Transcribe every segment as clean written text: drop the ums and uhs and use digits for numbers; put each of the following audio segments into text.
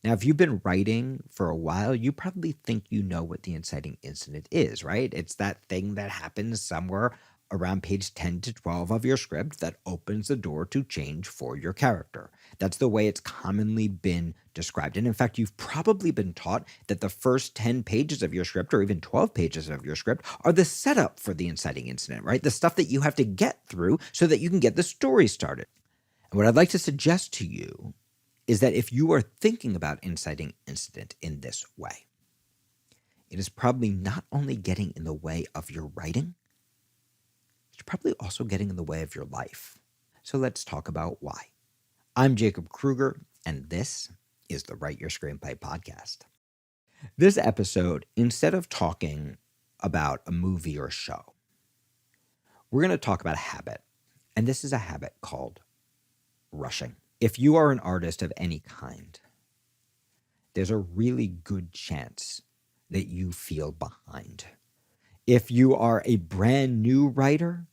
Now, if you've been writing for a while, you probably think you know what the inciting incident is, right? It's that thing that happens somewhere around page 10 to 12 of your script that opens the door to change for your character. That's the way it's commonly been described. And in fact, you've probably been taught that the first 10 pages of your script, or even 12 pages of your script, are the setup for the inciting incident, right? The stuff that you have to get through so that you can get the story started. And what I'd like to suggest to you is that if you are thinking about inciting incident in this way, it is probably not only getting in the way of your writing, it's probably also getting in the way of your life. So let's talk about why. I'm Jacob Krueger, and this is the Write Your Screenplay podcast. This episode, instead of talking about a movie or show, we're going to talk about a habit, and this is a habit called rushing. If you are an artist of any kind, there's a really good chance that you feel behind. If you are a brand new writer,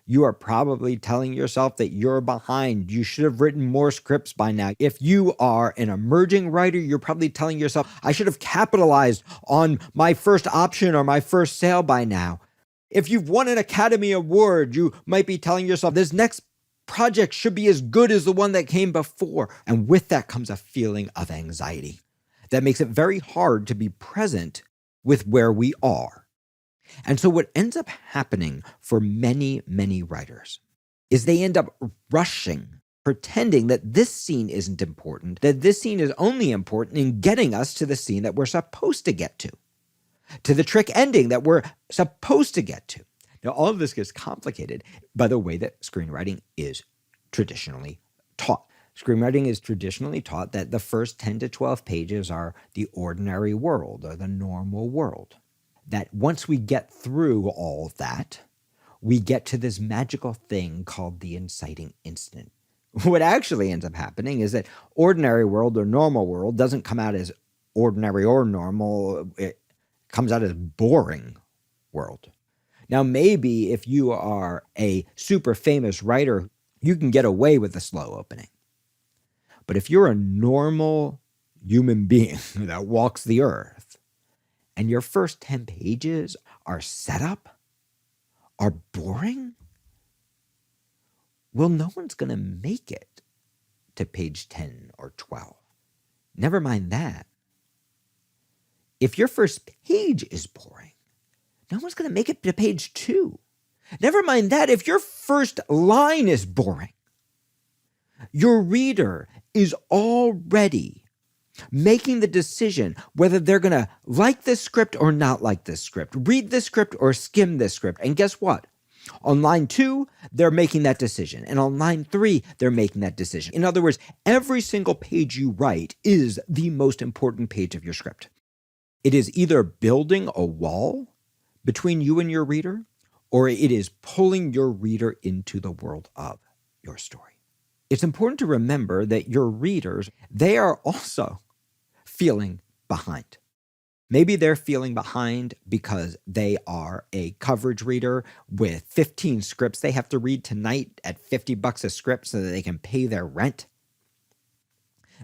you are probably telling yourself that you're behind. You should have written more scripts by now. If you are an emerging writer, you're probably telling yourself, I should have capitalized on my first option or my first sale by now. If you've won an Academy Award, you might be telling yourself, this next project should be as good as the one that came before. And with that comes a feeling of anxiety that makes it very hard to be present with where we are. And so what ends up happening for many, many writers is they end up rushing, pretending that this scene isn't important, that this scene is only important in getting us to the scene that we're supposed to get to the trick ending that we're supposed to get to. Now, all of this gets complicated by the way that screenwriting is traditionally taught. Screenwriting is traditionally taught that the first 10 to 12 pages are the ordinary world or the normal world. That once we get through all of that, we get to this magical thing called the inciting incident. What actually ends up happening is that ordinary world or normal world doesn't come out as ordinary or normal. It comes out as boring world. Now, maybe if you are a super famous writer, you can get away with a slow opening. But if you're a normal human being that walks the earth, and your first 10 pages are setup, are boring, well, no one's going to make it to page 10 or 12. Never mind that. If your first page is boring, no one's going to make it to page 2. Never mind that. If your first line is boring, your reader is already making the decision whether they're going to like this script or not like this script, read this script or skim this script. And guess what? On line 2, they're making that decision. And on line 3, they're making that decision. In other words, every single page you write is the most important page of your script. It is either building a wall between you and your reader, or it is pulling your reader into the world of your story. It's important to remember that your readers, they are also feeling behind. Maybe they're feeling behind because they are a coverage reader with 15 scripts they have to read tonight at $50 a script so that they can pay their rent.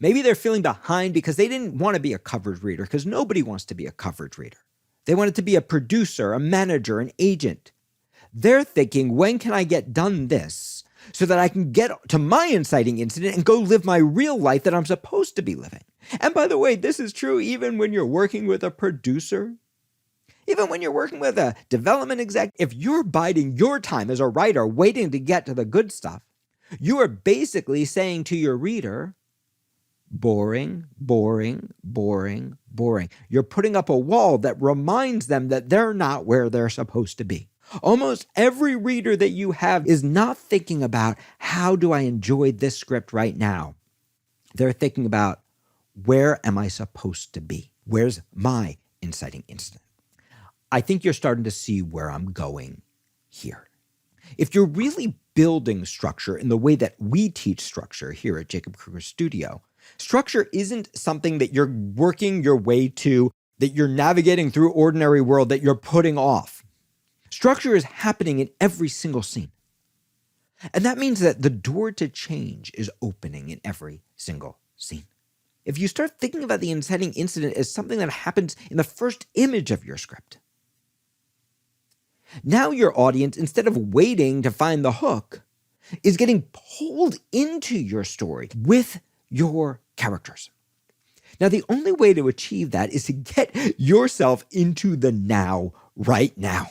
Maybe they're feeling behind because they didn't want to be a coverage reader, because nobody wants to be a coverage reader. They wanted to be a producer, a manager, an agent. They're thinking, when can I get done this so that I can get to my inciting incident and go live my real life that I'm supposed to be living? And by the way, this is true even when you're working with a producer, even when you're working with a development exec. If you're biding your time as a writer waiting to get to the good stuff, you are basically saying to your reader, boring, boring, boring, boring. You're putting up a wall that reminds them that they're not where they're supposed to be. Almost every reader that you have is not thinking about, how do I enjoy this script right now? They're thinking about, where am I supposed to be? Where's my inciting incident? I think you're starting to see where I'm going here. If you're really building structure in the way that we teach structure here at Jacob Krueger Studio, structure isn't something that you're working your way to, that you're navigating through ordinary world, that you're putting off. Structure is happening in every single scene. And that means that the door to change is opening in every single scene. if you start thinking about the inciting incident as something that happens in the first image of your script, now your audience, instead of waiting to find the hook, is getting pulled into your story with your characters. Now, the only way to achieve that is to get yourself into the now, right now.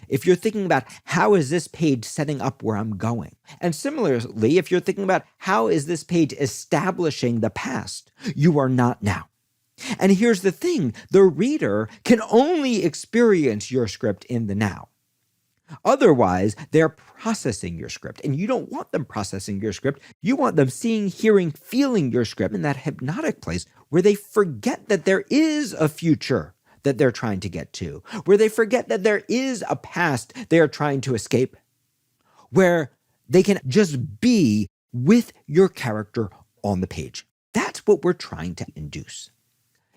If you're thinking about how is this page setting up where I'm going? And similarly, if you're thinking about how is this page establishing the past, you are not now. And here's the thing, the reader can only experience your script in the now. Otherwise, they're processing your script, and you don't want them processing your script. You want them seeing, hearing, feeling your script in that hypnotic place where they forget that there is a future that they're trying to get to, where they forget that there is a past they are trying to escape, where they can just be with your character on the page. That's what we're trying to induce.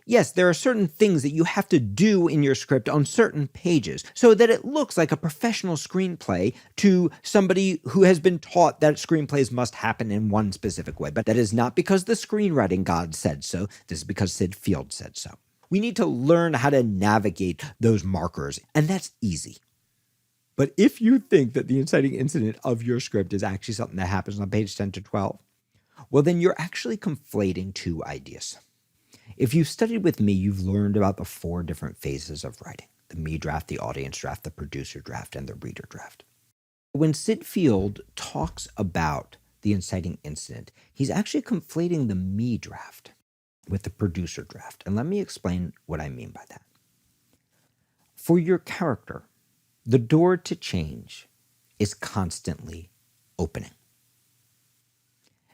Yes, there are certain things that you have to do in your script on certain pages so that it looks like a professional screenplay to somebody who has been taught that screenplays must happen in one specific way. But that is not because the screenwriting god said so. This is because Sid Field said so. We need to learn how to navigate those markers, and that's easy. But if you think that the inciting incident of your script is actually something that happens on page 10 to 12, well, then you're actually conflating two ideas. If you've studied with me, you've learned about the 4 different phases of writing: the me draft, the audience draft, the producer draft, and the reader draft. When Sid Field talks about the inciting incident, he's actually conflating the me draft with the producer draft. And let me explain what I mean by that. For your character, the door to change is constantly opening.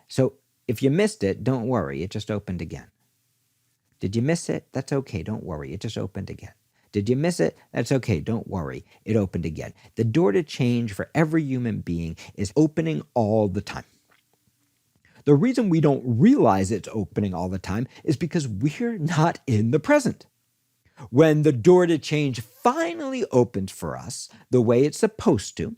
So if you missed it, don't worry, it just opened again. Did you miss it? That's okay, don't worry, it just opened again. Did you miss it? That's okay, don't worry, it opened again. The door to change for every human being is opening all the time. The reason we don't realize it's opening all the time is because we're not in the present. When the door to change finally opens for us the way it's supposed to,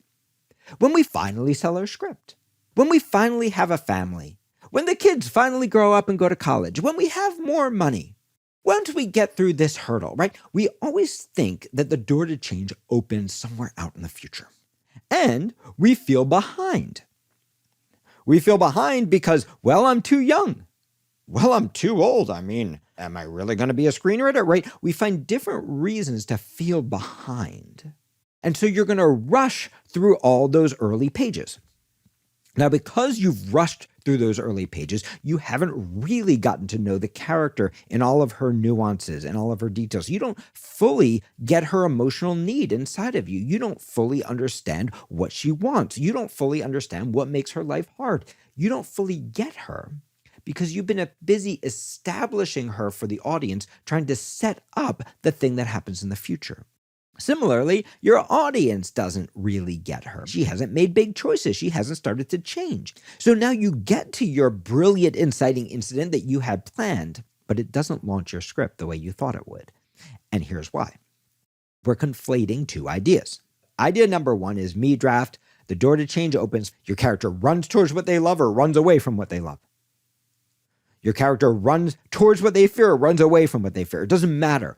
when we finally sell our script, when we finally have a family, when the kids finally grow up and go to college, when we have more money, once we get through this hurdle, right? We always think that the door to change opens somewhere out in the future. And we feel behind. We feel behind because, well, I'm too young. Well, I'm too old. I mean, am I really going to be a screenwriter, right? We find different reasons to feel behind. And so you're going to rush through all those early pages. Now, because you've rushed through those early pages, you haven't really gotten to know the character in all of her nuances and all of her details. You don't fully get her emotional need inside of you. You don't fully understand what she wants. You don't fully understand what makes her life hard. You don't fully get her because you've been busy establishing her for the audience, trying to set up the thing that happens in the future. Similarly, your audience doesn't really get her. She hasn't made big choices. She hasn't started to change. So now you get to your brilliant inciting incident that you had planned, but it doesn't launch your script the way you thought it would. And here's why. We're conflating two ideas. Idea number 1 is me draft. The door to change opens. Your character runs towards what they love or runs away from what they love. Your character runs towards what they fear or runs away from what they fear. It doesn't matter.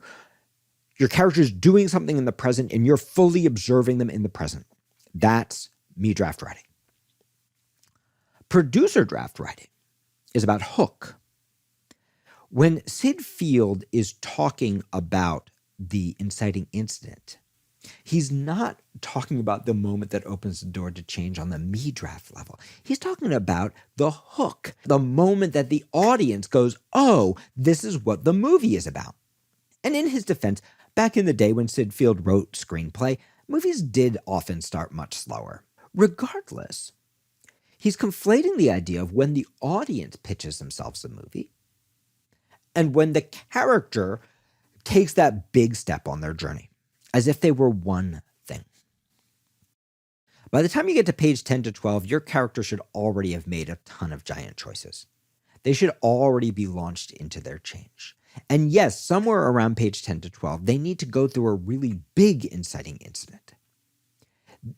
Your character is doing something in the present and you're fully observing them in the present. That's me draft writing. Producer draft writing is about hook. When Sid Field is talking about the inciting incident, he's not talking about the moment that opens the door to change on the me draft level. He's talking about the hook, the moment that the audience goes, oh, this is what the movie is about. And in his defense, back in the day when Sid Field wrote Screenplay, movies did often start much slower. Regardless, he's conflating the idea of when the audience pitches themselves a movie and when the character takes that big step on their journey, as if they were one thing. By the time you get to page 10 to 12, your character should already have made a ton of giant choices. They should already be launched into their change. And yes, somewhere around page 10 to 12, they need to go through a really big inciting incident.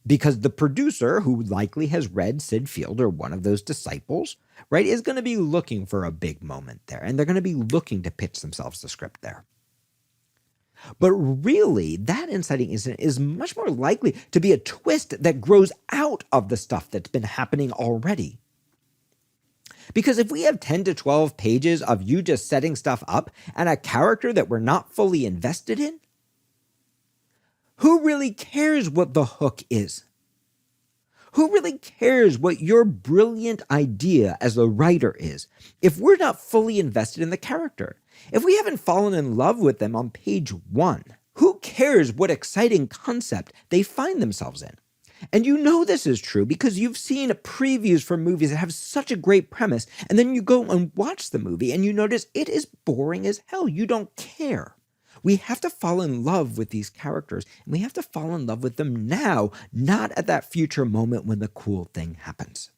Because the producer, who likely has read Sid Field or one of those disciples, right, is going to be looking for a big moment there, and they're going to be looking to pitch themselves the script there. But really, that inciting incident is much more likely to be a twist that grows out of the stuff that's been happening already. Because if we have 10 to 12 pages of you just setting stuff up and a character that we're not fully invested in, who really cares what the hook is? Who really cares what your brilliant idea as a writer is if we're not fully invested in the character? If we haven't fallen in love with them on page 1, who cares what exciting concept they find themselves in? And you know this is true because you've seen previews for movies that have such a great premise, and then you go and watch the movie and you notice it is boring as hell. You don't care. We have to fall in love with these characters, and we have to fall in love with them now, not at that future moment when the cool thing happens.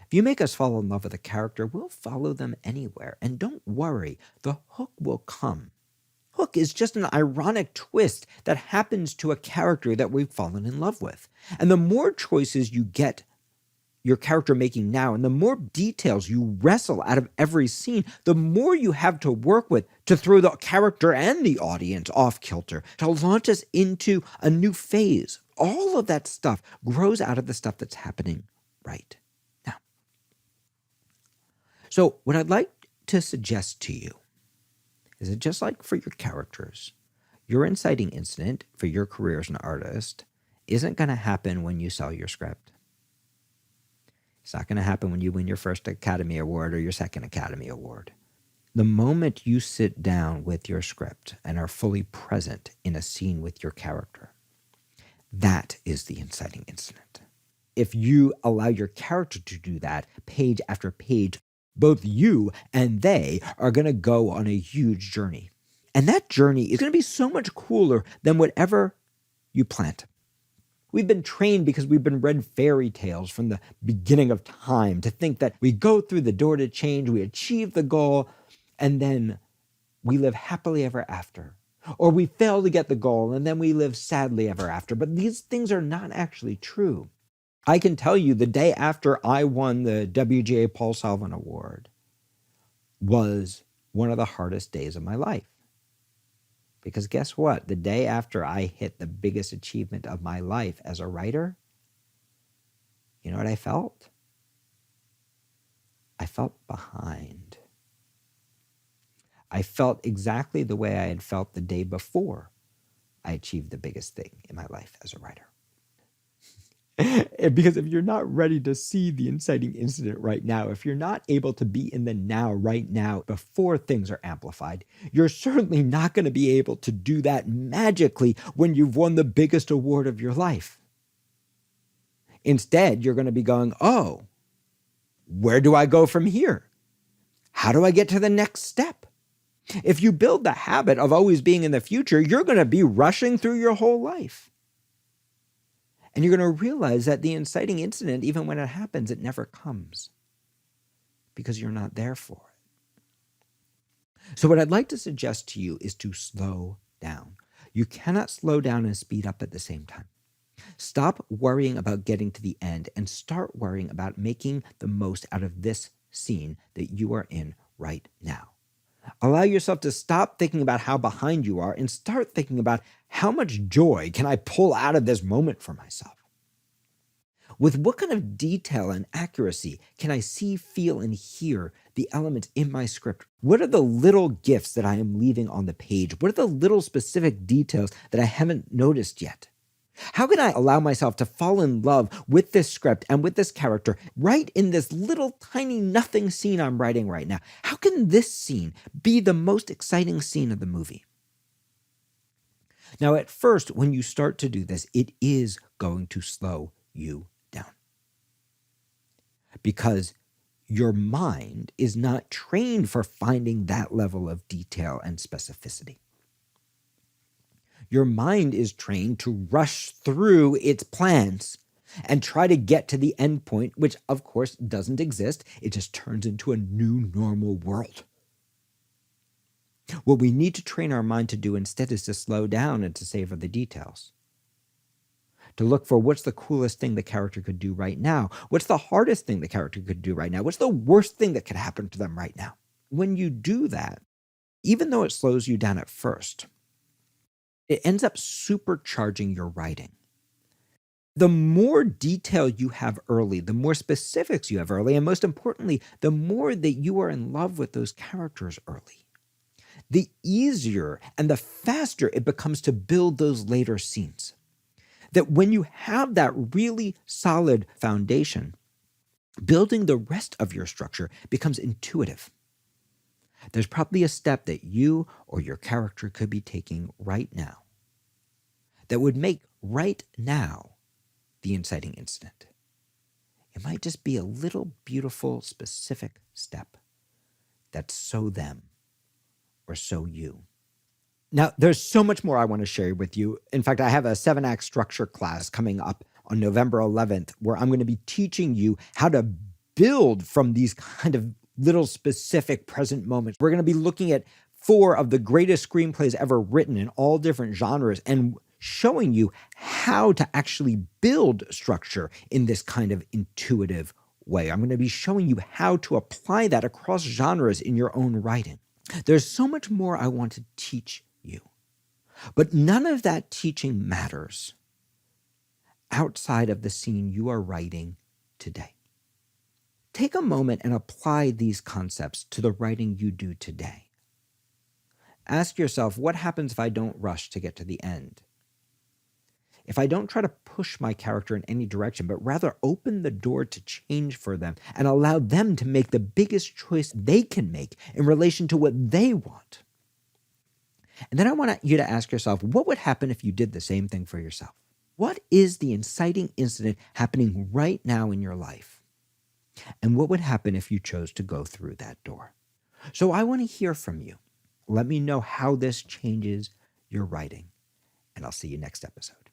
If you make us fall in love with a character, we'll follow them anywhere. And don't worry, the hook will come. Hook is just an ironic twist that happens to a character that we've fallen in love with. And the more choices you get your character making now, and the more details you wrestle out of every scene, the more you have to work with to throw the character and the audience off kilter, to launch us into a new phase. All of that stuff grows out of the stuff that's happening right now. So what I'd like to suggest to you is that just like for your characters, your inciting incident for your career as an artist isn't going to happen when you sell your script. It's not going to happen when you win your first Academy Award or your second Academy Award. The moment you sit down with your script and are fully present in a scene with your character, that is the inciting incident. If you allow your character to do that page after page, both you and they are going to go on a huge journey. And that journey is going to be so much cooler than whatever you planned. We've been trained because we've been read fairy tales from the beginning of time to think that we go through the door to change, we achieve the goal, and then we live happily ever after. Or we fail to get the goal, and then we live sadly ever after. But these things are not actually true. I can tell you the day after I won the WGA Paul Salvin Award was one of the hardest days of my life. Because guess what? The day after I hit the biggest achievement of my life as a writer, you know what I felt? I felt behind. I felt exactly the way I had felt the day before I achieved the biggest thing in my life as a writer. Because if you're not ready to see the inciting incident right now, if you're not able to be in the now right now before things are amplified, you're certainly not going to be able to do that magically when you've won the biggest award of your life. Instead, you're going to be going, oh, where do I go from here? How do I get to the next step? If you build the habit of always being in the future, you're going to be rushing through your whole life. And you're going to realize that the inciting incident, even when it happens, it never comes because you're not there for it. So what I'd like to suggest to you is to slow down. You cannot slow down and speed up at the same time. Stop worrying about getting to the end and start worrying about making the most out of this scene that you are in right now. Allow yourself to stop thinking about how behind you are and start thinking about how much joy can I pull out of this moment for myself? With what kind of detail and accuracy can I see, feel, and hear the elements in my script? What are the little gifts that I am leaving on the page? What are the little specific details that I haven't noticed yet? How can I allow myself to fall in love with this script and with this character right in this little tiny nothing scene I'm writing right now? How can this scene be the most exciting scene of the movie? Now, at first, when you start to do this, it is going to slow you down because your mind is not trained for finding that level of detail and specificity. Your mind is trained to rush through its plans and try to get to the end point, which of course doesn't exist. It just turns into a new normal world. What we need to train our mind to do instead is to slow down and to savor the details. to look for what's the coolest thing the character could do right now? What's the hardest thing the character could do right now? What's the worst thing that could happen to them right now? When you do that, even though it slows you down at first, it ends up supercharging your writing. The more detail you have early, the more specifics you have early, and most importantly, the more that you are in love with those characters early, the easier and the faster it becomes to build those later scenes. That when you have that really solid foundation, building the rest of your structure becomes intuitive. There's probably a step that you or your character could be taking right now that would make right now the inciting incident. It might just be a little beautiful, specific step that's so them or so you. Now, there's so much more I want to share with you. In fact, I have a 7-act structure class coming up on November 11th, where I'm going to be teaching you how to build from these kind of little specific present moments. We're going to be looking at 4 of the greatest screenplays ever written in all different genres and showing you how to actually build structure in this kind of intuitive way. I'm going to be showing you how to apply that across genres in your own writing. There's so much more I want to teach you, but none of that teaching matters outside of the scene you are writing today. Take a moment and apply these concepts to the writing you do today. Ask yourself, what happens if I don't rush to get to the end? If I don't try to push my character in any direction, but rather open the door to change for them and allow them to make the biggest choice they can make in relation to what they want. And then I want you to ask yourself, what would happen if you did the same thing for yourself? What is the inciting incident happening right now in your life? And what would happen if you chose to go through that door? So I want to hear from you. Let me know how this changes your writing, and I'll see you next episode.